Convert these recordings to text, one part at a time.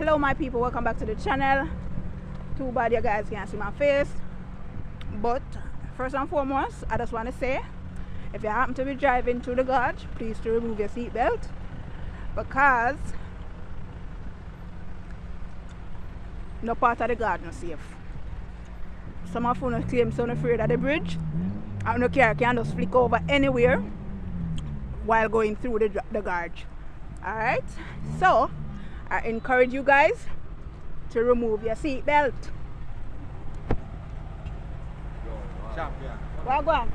Hello my people, welcome back to the channel. Too bad you guys can't see my face, but first and foremost I just want to say, if you happen to be driving through the gorge, please to remove your seatbelt, because no part of the gorge is safe. Some of you claim so afraid of the bridge and no car can just flick over anywhere while going through the gorge. Alright, so I encourage you guys to remove your seat belt. Well, go on.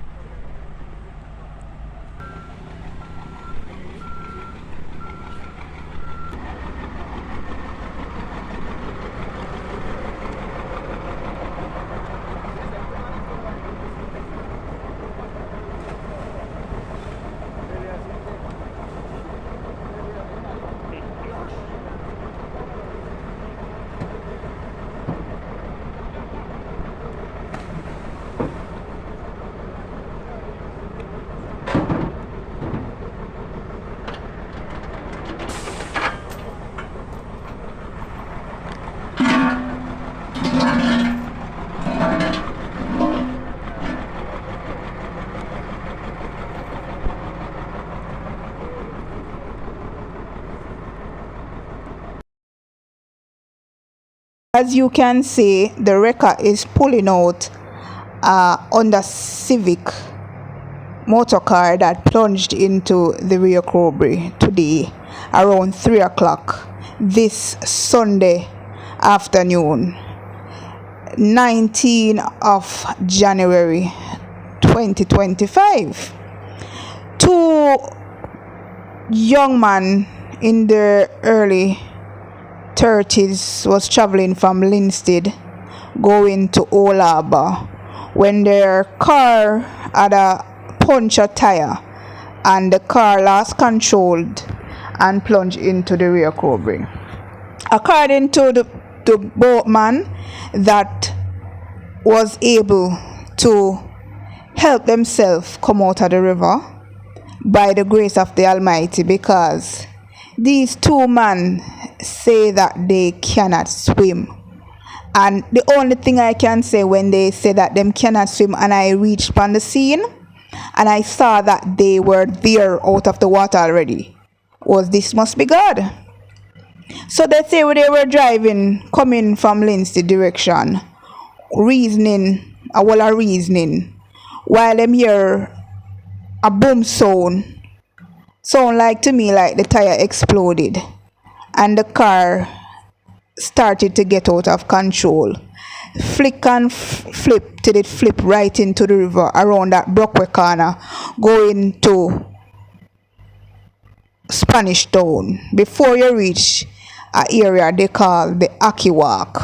As you can see, the wrecker is pulling out on the Civic motor car that plunged into the Rio Cobre today around 3 o'clock this Sunday afternoon, 19th of January 2025. Two young men in their early 30s was traveling from Linstead going to Old Harbour when their car had a puncture tire and the car lost control and plunged into the Rio Cobre. According to the boatman that was able to help themselves come out of the river by the grace of the Almighty, because these two men say that they cannot swim. And the only thing I can say when they say that them cannot swim, and I reached on the scene and I saw that they were there out of the water already, was this must be God. So they say when they were driving, coming from Linstead direction, reasoning, while them hear a boom sound like to me like the tire exploded and the car started to get out of control. Flick and flip till it flip right into the river around that Brockway corner going to Spanish Town before you reach an area they call the Aki Walk.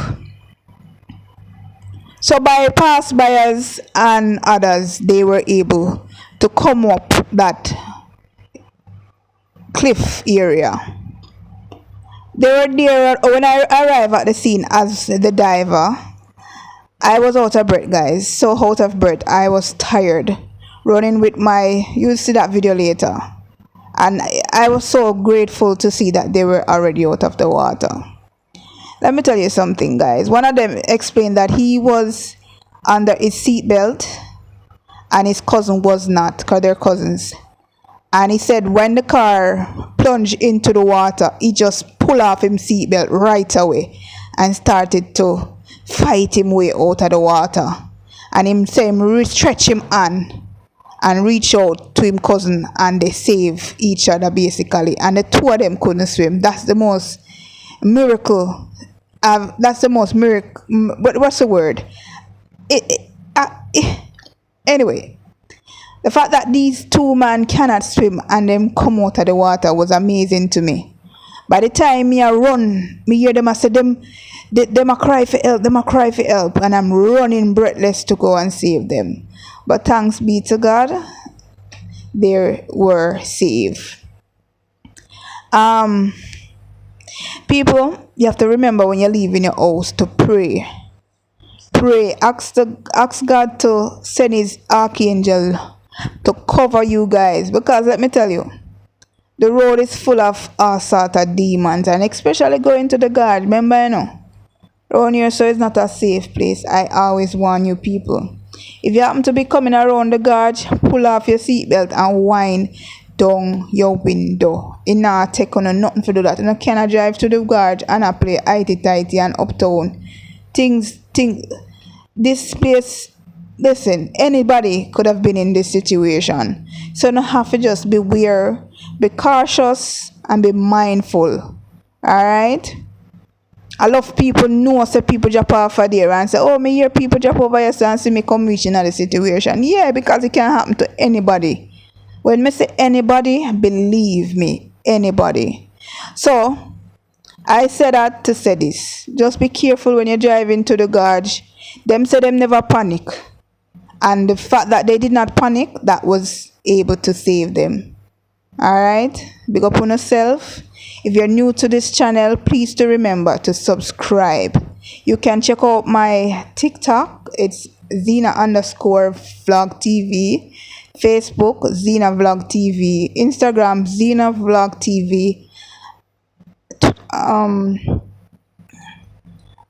So by passers and others, they were able to come up that cliff area. They were there when I arrived at the scene as the diver. I was out of breath, guys, so out of breath. I was tired running with you'll see that video later, and I was so grateful to see that they were already out of the water. Let me tell you something, guys. One of them explained that he was under his seatbelt and his cousin was not, because they're cousins. And he said when the car plunged into the water, he just pulled off his seatbelt right away and started to fight him way out of the water. And him say him stretch him on and reach out to him cousin, and they save each other basically. And the two of them couldn't swim. That's the most miracle. That's the most miracle. What's the word? Anyway. The fact that these two men cannot swim and them come out of the water was amazing to me. By the time me I run, me hear them I say them a cry for help, and I'm running breathless to go and save them. But thanks be to God, they were saved. People, you have to remember when you leave in your house to pray. Ask God to send his archangel to cover you guys, because let me tell you, The road is full of all sort of demons, and especially going to the guard. Remember, around here, so it's not a safe place. I always warn you people. If you happen to be coming around the guard, pull off your seatbelt and wind down your window. It not take on nothing to do that. You cannot drive to the guard and I play IT and uptown. Things. This place, listen, anybody could have been in this situation. So you don't have to just beware, be cautious, and be mindful. Alright? I love people know say people drop off of there and say, oh, me hear people drop over here and see me come reaching at the situation. Yeah, because it can happen to anybody. When me say anybody, believe me, anybody. So, I say that to say this. Just be careful when you're driving to the garage. Them say them never panic. And the fact that they did not panic, that was able to save them. Alright? Big up on yourself. If you're new to this channel, please do remember to subscribe. You can check out my TikTok. It's Zena_vlog TV. Facebook, Zena Vlog TV. Instagram, Zena Vlog TV.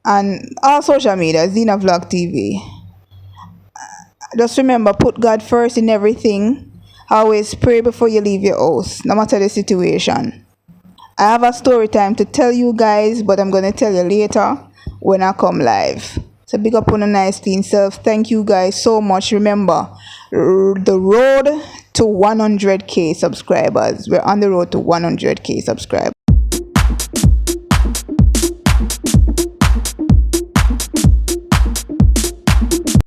And all social media, Zena Vlog TV. Just remember, put God first in everything. Always pray before you leave your house, no matter the situation. I have a story time to tell you guys, but I'm going to tell you later when I come live. So big up on a nice clean self. Thank you guys so much. Remember, the road to 100k subscribers. We're on the road to 100k subscribers.